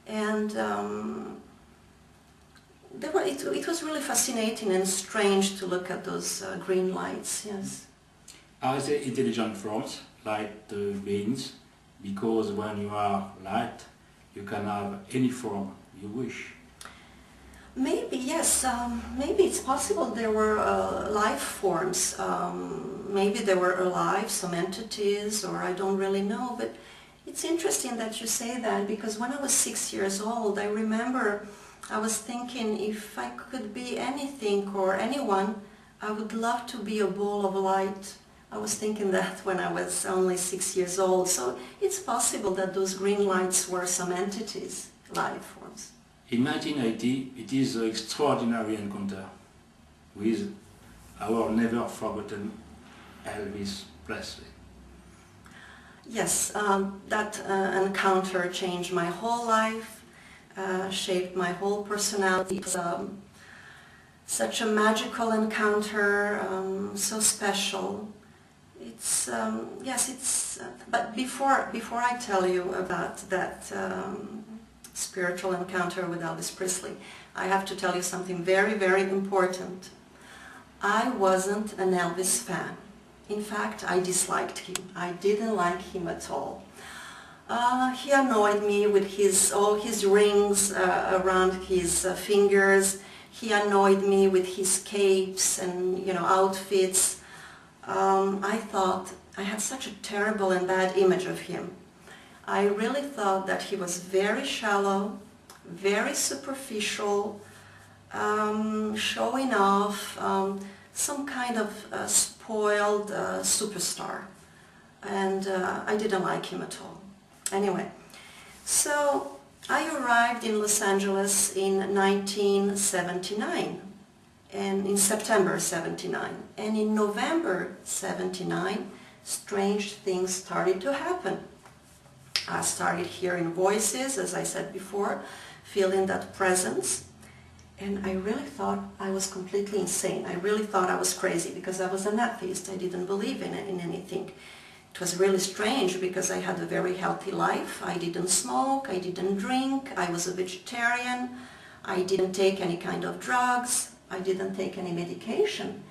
And it was really fascinating and strange to look at those green lights, yes. Are they intelligent forms, like the beings? Because when you are light, you can have any form you wish. Maybe, yes. Maybe it's possible there were life forms. Maybe they were alive, some entities, or I don't really know. But it's interesting that you say that, because when I was 6 years old, I remember I was thinking if I could be anything or anyone, I would love to be a ball of light. I was thinking that when I was only 6 years old. So it's possible that those green lights were some entities, life forms. In 1980, it is an extraordinary encounter with our never forgotten Elvis Presley. Yes, that encounter changed my whole life, shaped my whole personality. It was such a magical encounter, so special. It's yes, it's. But before I tell you about that spiritual encounter with Elvis Presley, I have to tell you something very, very important. I wasn't an Elvis fan. In fact, I disliked him. I didn't like him at all. He annoyed me with all his rings around his fingers. He annoyed me with his capes and, you know, outfits. I thought I had such a terrible and bad image of him. I really thought that he was very shallow, very superficial, showing off, some kind of spoiled superstar. And I didn't like him at all. Anyway, so I arrived in Los Angeles in 1979, and in September 79. And in November 79, strange things started to happen. I started hearing voices, as I said before, feeling that presence, and I really thought I was completely insane. I really thought I was crazy because I was an atheist. I didn't believe in anything. It was really strange because I had a very healthy life. I didn't smoke, I didn't drink, I was a vegetarian, I didn't take any kind of drugs, I didn't take any medication.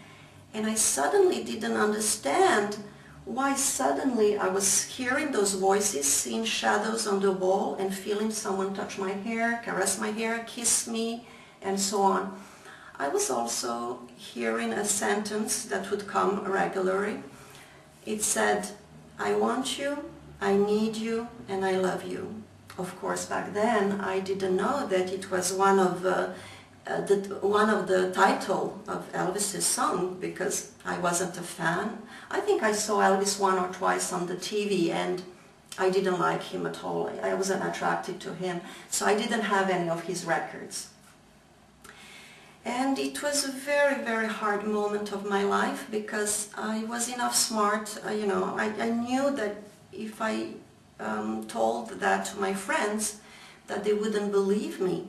And I suddenly didn't understand why suddenly I was hearing those voices, seeing shadows on the wall and feeling someone touch my hair, caress my hair, kiss me, and so on. I was also hearing a sentence that would come regularly. It said, "I want you, I need you, and I love you." Of course, back then I didn't know that it was one of the title of Elvis's song, because I wasn't a fan. I think I saw Elvis one or twice on the TV and I didn't like him at all. I wasn't attracted to him, so I didn't have any of his records. And it was a very, very hard moment of my life because I was enough smart, you know, I knew that if I told that to my friends, that they wouldn't believe me.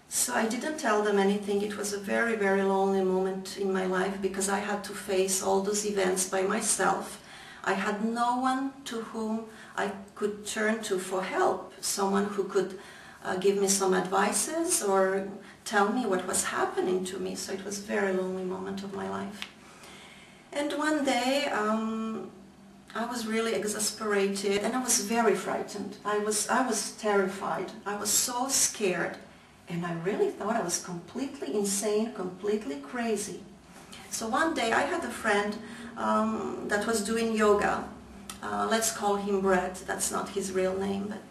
So I didn't tell them anything. It was a very, very lonely moment in my life because I had to face all those events by myself. I had no one to whom I could turn to for help, someone who could give me some advices or tell me what was happening to me. So it was a very lonely moment of my life. And one day I was really exasperated and I was very frightened. I was terrified. I was so scared. And I really thought I was completely insane, completely crazy. So one day I had a friend that was doing yoga. Let's call him Brett. That's not his real name. But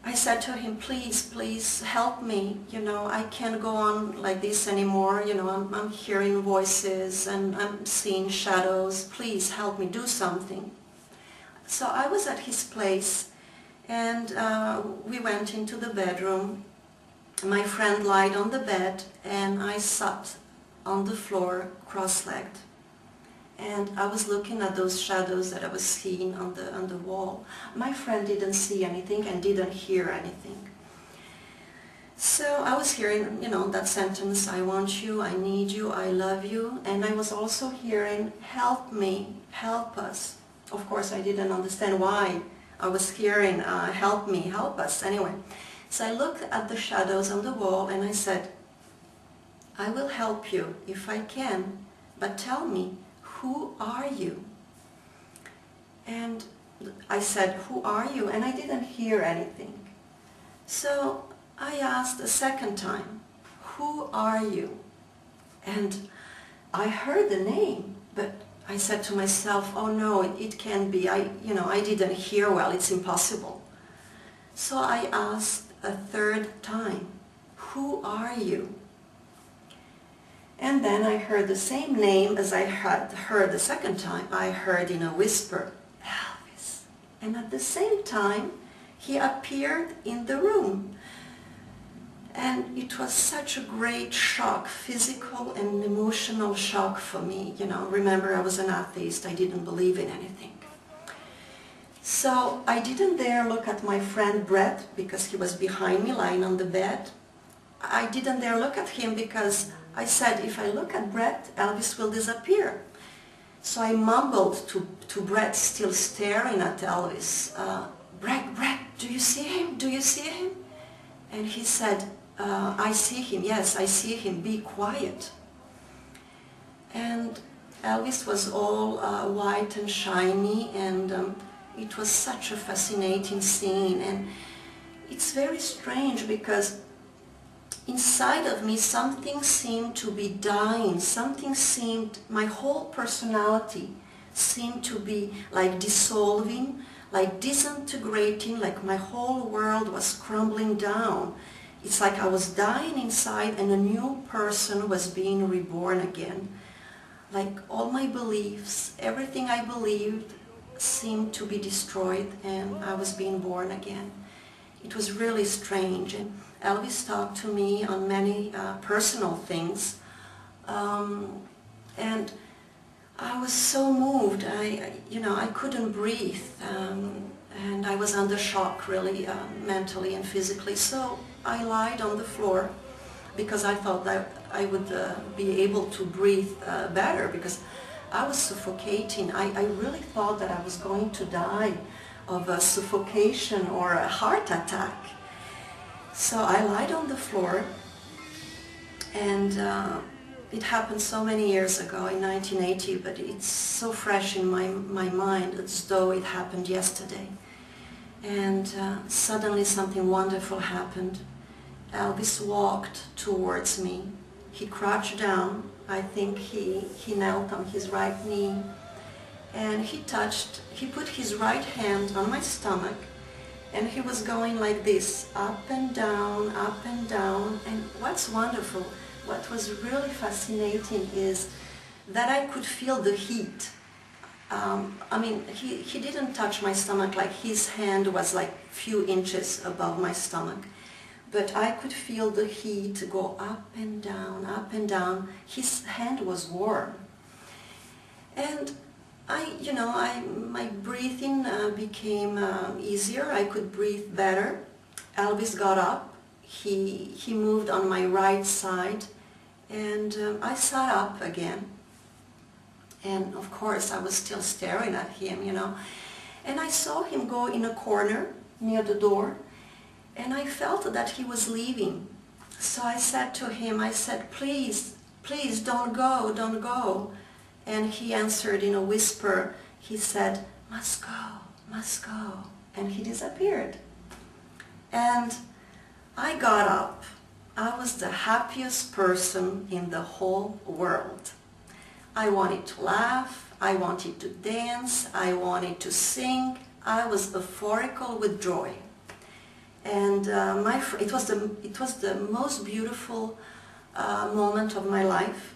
I said to him, please, please help me. You know, I can't go on like this anymore. You know, I'm hearing voices and I'm seeing shadows. Please help me, do something. So I was at his place and we went into the bedroom. My friend lied on the bed and I sat on the floor cross-legged. And I was looking at those shadows that I was seeing on the wall. My friend didn't see anything and didn't hear anything. So I was hearing, you know, that sentence, I want you, I need you, I love you. And I was also hearing, help me, help us. Of course, I didn't understand why I was hearing, help me, help us. Anyway, So I looked at the shadows on the wall and I said, I will help you if I can, but tell me, who are you? And I said, who are you? And I didn't hear anything. So I asked a second time, who are you? And I heard the name, but I said to myself, oh no, it can't be. I didn't hear well, it's impossible. So I asked a third time, who are you? And then I heard the same name as I had heard the second time. I heard in a whisper, Elvis. And at the same time, he appeared in the room. And it was such a great shock, physical and emotional shock for me. Remember, I was an atheist. I didn't believe in anything. So I didn't dare look at my friend Brett because he was behind me lying on the bed. I didn't dare look at him because I said, if I look at Brett, Elvis will disappear. So I mumbled to Brett, still staring at Elvis, Brett, do you see him? Do you see him? And he said, I see him, yes, I see him, be quiet. And Elvis was all white and shiny, and it was such a fascinating scene. And it's very strange because inside of me something seemed to be dying, my whole personality seemed to be like dissolving, like disintegrating, like my whole world was crumbling down. It's like I was dying inside and a new person was being reborn again. Like all my beliefs, everything I believed seemed to be destroyed and I was being born again. It was really strange. And Elvis talked to me on many personal things. And I was so moved. I couldn't breathe. And I was under shock, really, mentally and physically. So I lied on the floor because I thought that I would be able to breathe better because I was suffocating. I really thought that I was going to die of a suffocation or a heart attack. So I lied on the floor, and it happened so many years ago in 1980, but it's so fresh in my mind as though it happened yesterday. And suddenly something wonderful happened. Elvis walked towards me. He crouched down. I think he knelt on his right knee. And he put his right hand on my stomach. And he was going like this, up and down, up and down. And what's wonderful, what was really fascinating is that I could feel the heat. He didn't touch my stomach, like his hand was like a few inches above my stomach. But I could feel the heat go up and down, up and down. His hand was warm. And my breathing became easier. I could breathe better. Elvis got up. He moved on my right side, and I sat up again. And of course, I was still staring at him, And I saw him go in a corner near the door, and I felt that he was leaving. So I said to him, please, please don't go, don't go. And he answered in a whisper. He said, must go, and he disappeared. And I got up. I was the happiest person in the whole world. I wanted to laugh, I wanted to dance, I wanted to sing. I was euphorical with joy. And it was the most beautiful moment of my life.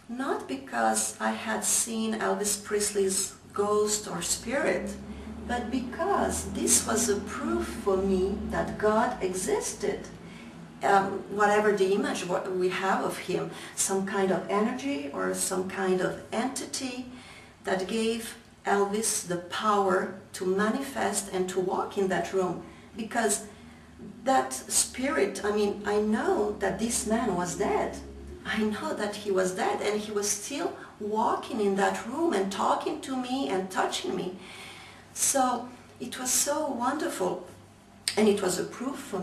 Not because I had seen Elvis Presley's ghost or spirit, but because this was a proof for me that God existed. Whatever the image we have of him, some kind of energy or some kind of entity that gave Elvis the power to manifest and to walk in that room. Because that spirit, I know that this man was dead. I know that he was dead, and he was still walking in that room and talking to me and touching me. So it was so wonderful, and it was a proof for me